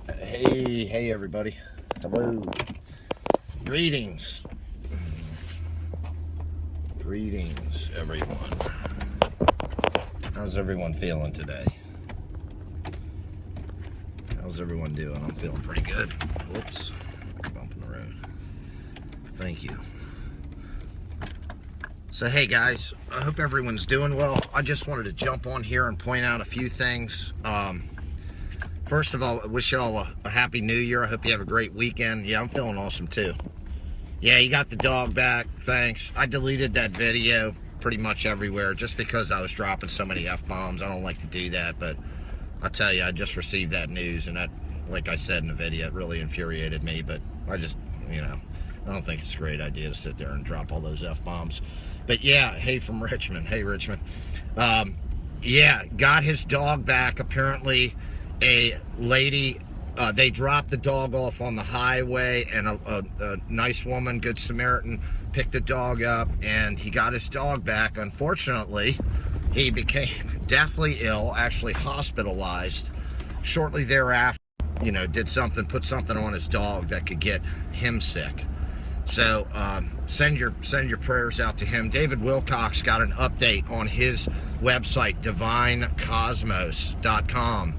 Hey everybody. Hello. Greetings. Greetings, everyone. How's everyone feeling today? How's everyone doing? I'm feeling pretty good. Whoops. Bumping the road. Thank you. So hey guys, I hope everyone's doing well. I just wanted to jump on here and point out a few things. First of all, I wish y'all a happy new year. I hope you have a great weekend. Yeah, I'm feeling awesome too. Yeah, you got the dog back. Thanks. I deleted that video pretty much everywhere just because I was dropping so many F-bombs. I don't like to do that, but I'll tell you, I just received that news, and that, like I said in the video, it really infuriated me. But I just, you know, I don't think it's a great idea to sit there and drop all those F-bombs. But yeah, hey from Richmond. Hey, Richmond. Yeah, got his dog back. Apparently, a lady, they dropped the dog off on the highway, and a nice woman, good Samaritan, picked the dog up, and he got his dog back. Unfortunately, he became deathly ill, actually hospitalized. Shortly thereafter, you know, put something on his dog that could get him sick. So send your prayers out to him. David Wilcox got an update on his website, DivineCosmos.com.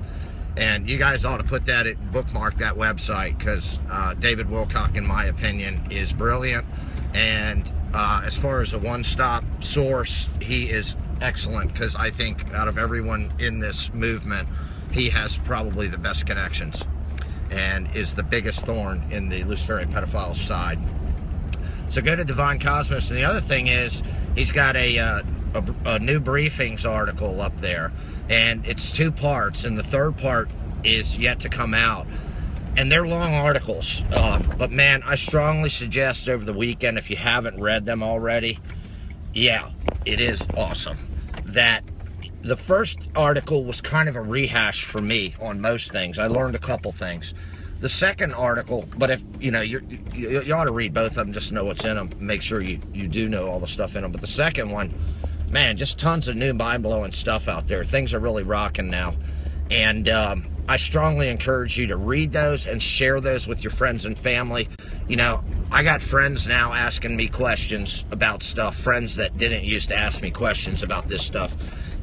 And you guys ought to put that bookmark that website, because David Wilcock, in my opinion, is brilliant. And as far as a one-stop source, he is excellent, because I think out of everyone in this movement, he has probably the best connections and is the biggest thorn in the Luciferian pedophile side. So go to Divine Cosmos. And the other thing is, he's got a new briefings article up there, and it's 2 parts, and the third part is yet to come out. And they're long articles, but man, I strongly suggest over the weekend, if you haven't read them already, yeah, it is awesome. That the first article was kind of a rehash for me on most things. I learned a couple things. The second article, but if you know, you ought to read both of them just to know what's in them. Make sure you do know all the stuff in them. But the second one, man, just tons of new mind-blowing stuff out there. Things are really rocking now. And I strongly encourage you to read those and share those with your friends and family. You know, I got friends now asking me questions about stuff, friends that didn't used to ask me questions about this stuff,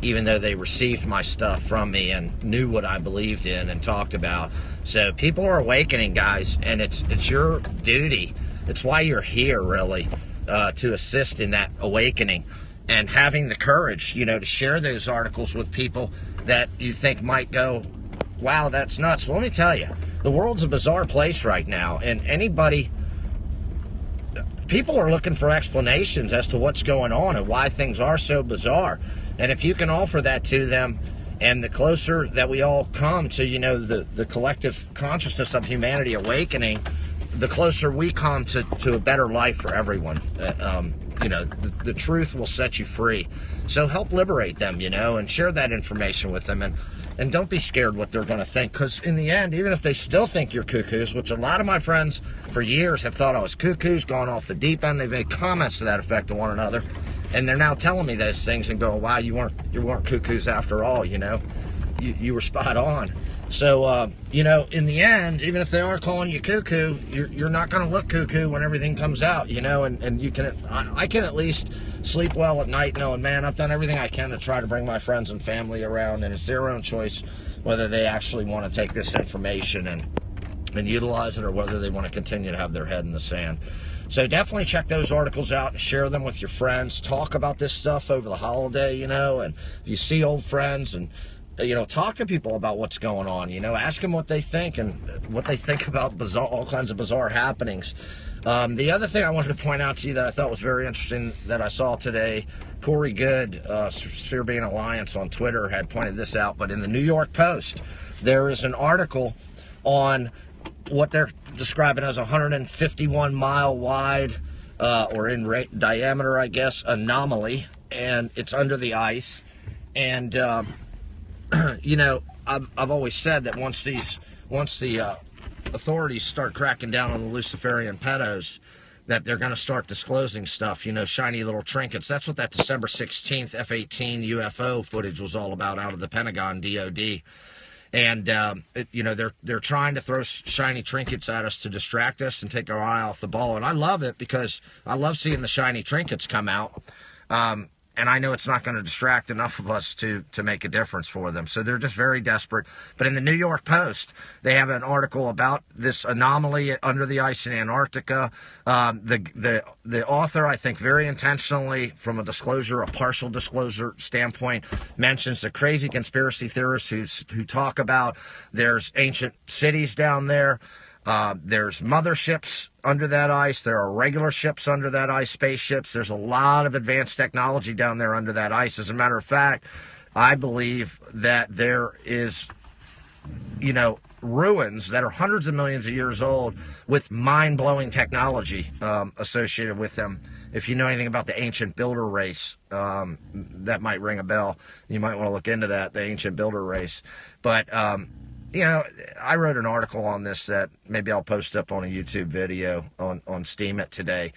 even though they received my stuff from me and knew what I believed in and talked about. So people are awakening, guys, and it's your duty. It's why you're here, really, to assist in that awakening. And having the courage, you know, to share those articles with people that you think might go, wow, that's nuts. Well, let me tell you, the world's a bizarre place right now, and people are looking for explanations as to what's going on and why things are so bizarre. And if you can offer that to them, and the closer that we all come to, you know, the collective consciousness of humanity awakening, the closer we come to a better life for everyone. You know, the truth will set you free. So help liberate them, you know, and share that information with them. And don't be scared what they're going to think, because in the end, even if they still think you're cuckoos, which a lot of my friends for years have thought I was cuckoos, gone off the deep end, they've made comments to that effect to one another, and they're now telling me those things and going, wow, you weren't cuckoos after all, you know, you were spot on. So, you know, in the end, even if they are calling you cuckoo, you're not going to look cuckoo when everything comes out, you know, and you can, I can at least sleep well at night knowing, man, I've done everything I can to try to bring my friends and family around, and it's their own choice whether they actually want to take this information and utilize it, or whether they want to continue to have their head in the sand. So definitely check those articles out and share them with your friends. Talk about this stuff over the holiday, you know, and if you see old friends, and you know, talk to people about what's going on, you know, ask them what they think and what they think about all kinds of bizarre happenings. The other thing I wanted to point out to you that I thought was very interesting that I saw today, Corey Good, Sphere Being Alliance on Twitter, had pointed this out, but in the New York Post, there is an article on what they're describing as a 151-mile wide, or in diameter, I guess, anomaly, and it's under the ice. And you know, I've always said that once the authorities start cracking down on the Luciferian pedos, that they're going to start disclosing stuff, shiny little trinkets. That's what that December 16th F-18 UFO footage was all about out of the Pentagon DOD. And, they're trying to throw shiny trinkets at us to distract us and take our eye off the ball. And I love it because I love seeing the shiny trinkets come out. And I know it's not going to distract enough of us to make a difference for them. So they're just very desperate. But in the New York Post, they have an article about this anomaly under the ice in Antarctica. The author, I think very intentionally, from a partial disclosure standpoint, mentions the crazy conspiracy theorists who talk about there's ancient cities down there. There's motherships under that ice. There are regular ships under that ice, spaceships. There's a lot of advanced technology down there under that ice. As a matter of fact, I believe that there is, ruins that are hundreds of millions of years old with mind-blowing technology associated with them. If you know anything about the ancient builder race, that might ring a bell. You might want to look into that, the ancient builder race. But I wrote an article on this that maybe I'll post up on a YouTube video on Steam It today.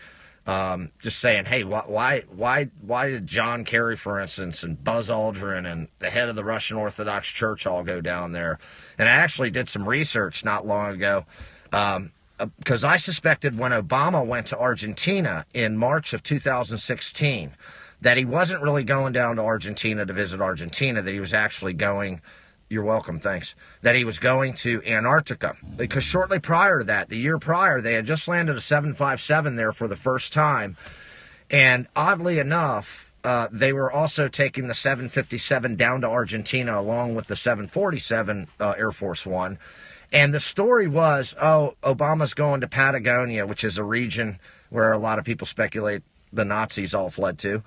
Just saying, hey, why did John Kerry, for instance, and Buzz Aldrin and the head of the Russian Orthodox Church all go down there? And I actually did some research not long ago because I suspected when Obama went to Argentina in March of 2016 that he wasn't really going down to Argentina to visit Argentina, that he was actually going... You're welcome, thanks. That he was going to Antarctica. Because shortly prior to that, the year prior, they had just landed a 757 there for the first time. And oddly enough, they were also taking the 757 down to Argentina along with the 747 Air Force One. And the story was, Obama's going to Patagonia, which is a region where a lot of people speculate the Nazis all fled to.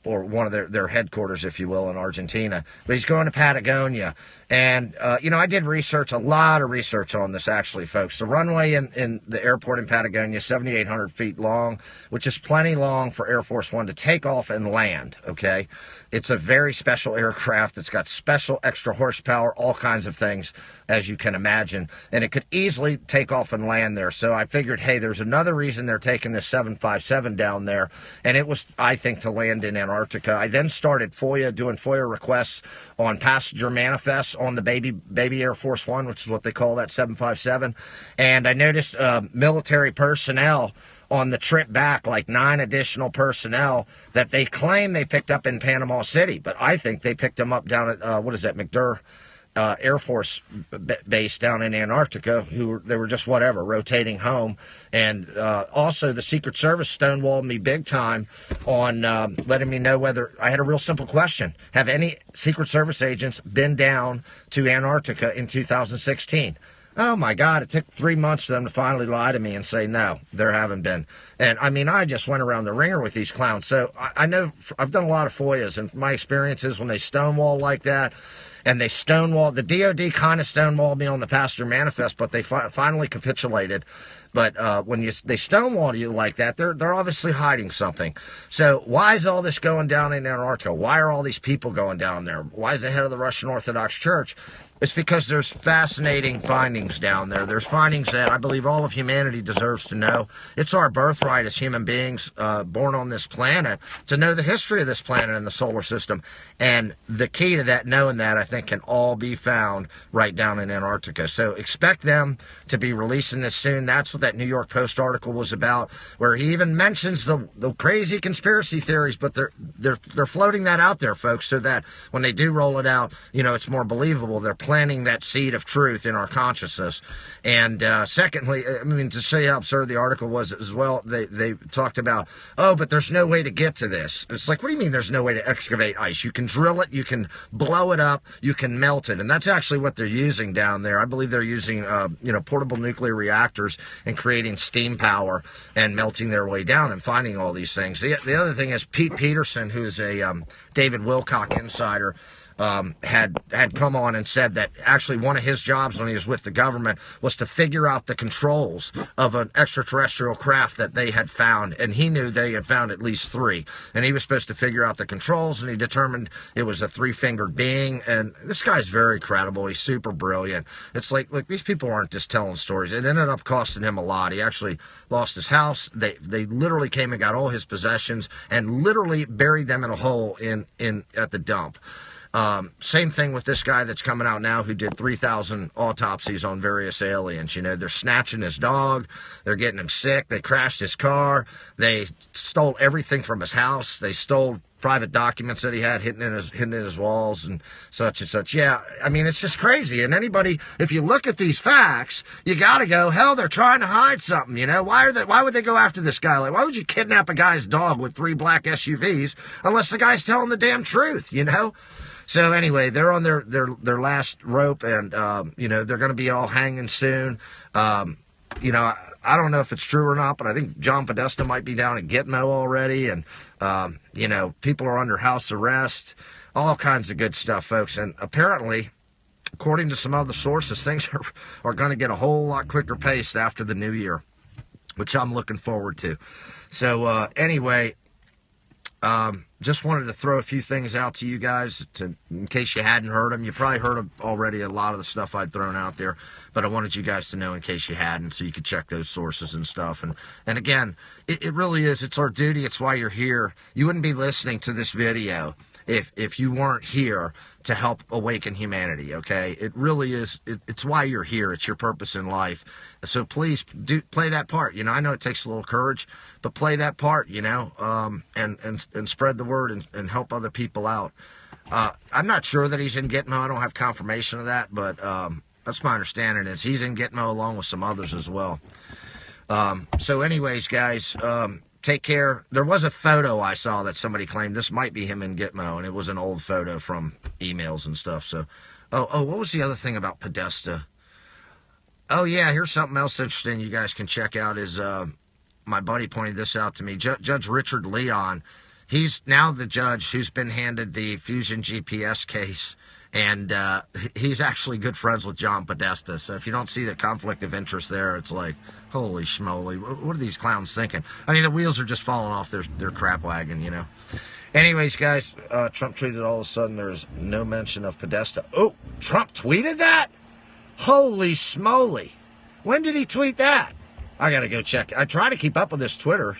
Or one of their headquarters, if you will, in Argentina. But he's going to Patagonia. And, I did a lot of research on this, actually, folks. The runway in the airport in Patagonia is 7,800 feet long, which is plenty long for Air Force One to take off and land, okay? It's a very special aircraft. It's got special extra horsepower, all kinds of things, as you can imagine. And it could easily take off and land there. So I figured, hey, there's another reason they're taking this 757 down there. And it was, I think, to land in Antarctica. I then started doing FOIA requests on passenger manifests on the baby Air Force One, which is what they call that 757. And I noticed military personnel on the trip back, like 9 additional personnel that they claim they picked up in Panama City. But I think they picked them up down at, McDurr Air Force base down in Antarctica, they were just rotating home. And also the Secret Service stonewalled me big time on letting me know whether, I had a real simple question. Have any Secret Service agents been down to Antarctica in 2016? Oh my God, it took 3 months for them to finally lie to me and say, no, there haven't been. And I mean, I just went around the ringer with these clowns. So I know I've done a lot of FOIAs, and my experience is when they stonewall like that, and they stonewalled, the DOD kind of stonewalled me on the passenger manifest, but they finally capitulated. But when they stonewall you like that, they're obviously hiding something. So why is all this going down in Antarctica? Why are all these people going down there? Why is the head of the Russian Orthodox Church? It's because there's fascinating findings down there. There's findings that I believe all of humanity deserves to know. It's our birthright as human beings born on this planet to know the history of this planet and the solar system. And the key to that, knowing that, I think can all be found right down in Antarctica. So expect them to be releasing this soon. That's what that New York Post article was about, where he even mentions the crazy conspiracy theories, but they're floating that out there, folks, so that when they do roll it out, it's more believable. They're planting that seed of truth in our consciousness. And secondly, I mean, to say how absurd the article was as well, they talked about, but there's no way to get to this. It's like, what do you mean there's no way to excavate ice? You can drill it, you can blow it up, you can melt it. And that's actually what they're using down there. I believe they're using, portable nuclear reactors and creating steam power and melting their way down and finding all these things. The other thing is Pete Peterson, who's a David Wilcock insider, had come on and said that actually one of his jobs when he was with the government was to figure out the controls of an extraterrestrial craft that they had found, and he knew they had found at least 3, and he was supposed to figure out the controls, and he determined it was a 3-fingered being. And this guy's very credible. He's super brilliant. It's like, look, these people aren't just telling stories. It ended up costing him a lot. He actually lost his house. They literally came and got all his possessions and literally buried them in a hole at the dump. Same thing with this guy that's coming out now who did 3,000 autopsies on various aliens. You know, they're snatching his dog, they're getting him sick, they crashed his car, they stole everything from his house, they stole private documents that he had hidden in his walls and such and such. Yeah, I mean, it's just crazy. And anybody, if you look at these facts, you got to go, hell, they're trying to hide something, you know? Why would they go after this guy? Like, why would you kidnap a guy's dog with 3 black SUVs unless the guy's telling the damn truth, you know? So anyway, they're on their last rope, and you know, they're going to be all hanging soon. You know, I don't know if it's true or not, but I think John Podesta might be down at Gitmo already, and you know, people are under house arrest, all kinds of good stuff, folks. And apparently, according to some other sources, things are going to get a whole lot quicker paced after the new year, which I'm looking forward to. So anyway, just wanted to throw a few things out to you guys in case you hadn't heard them. You probably heard already a lot of the stuff I'd thrown out there, but I wanted you guys to know in case you hadn't, so you could check those sources and stuff. And again, it really is. It's our duty. It's why you're here. You wouldn't be listening to this video if you weren't here to help awaken humanity, okay? It really is. It's why you're here. It's your purpose in life. So please play that part. You know, I know it takes a little courage, but play that part, you know, and spread the word and help other people out. I'm not sure that he's in Gitmo. I don't have confirmation of that, but that's my understanding is he's in Gitmo along with some others as well. So anyways, guys, take care. There was a photo I saw that somebody claimed this might be him in Gitmo, and it was an old photo from emails and stuff. So, oh, what was the other thing about Podesta? Oh, yeah, here's something else interesting you guys can check out is my buddy pointed this out to me. Judge Richard Leon, he's now the judge who's been handed the Fusion GPS case, and he's actually good friends with John Podesta. So if you don't see the conflict of interest there, it's like, holy schmoly, what are these clowns thinking? I mean, the wheels are just falling off their crap wagon, you know. Anyways, guys, Trump tweeted all of a sudden there's no mention of Podesta. Oh, Trump tweeted that? Holy smoly. When did he tweet that? I got to go check. I try to keep up with his Twitter.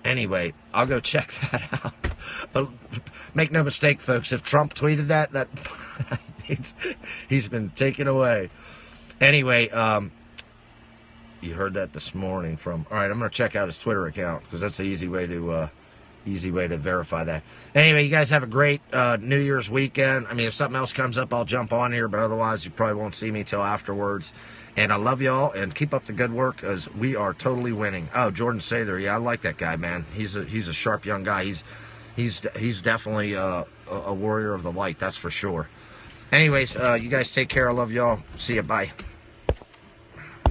Anyway, I'll go check that out. Make no mistake, folks, if Trump tweeted that he's been taken away. Anyway, you heard that this morning from... All right, I'm going to check out his Twitter account because that's the easy way to verify that. Anyway, you guys have a great New Year's weekend. I mean, if something else comes up, I'll jump on here, but otherwise you probably won't see me till afterwards. And I love y'all, and keep up the good work as we are totally winning. Oh, Jordan Sather, yeah, I like that guy, man. He's a sharp young guy. He's definitely a warrior of the light, that's for sure. Anyways, you guys take care. I love y'all. See ya. Bye.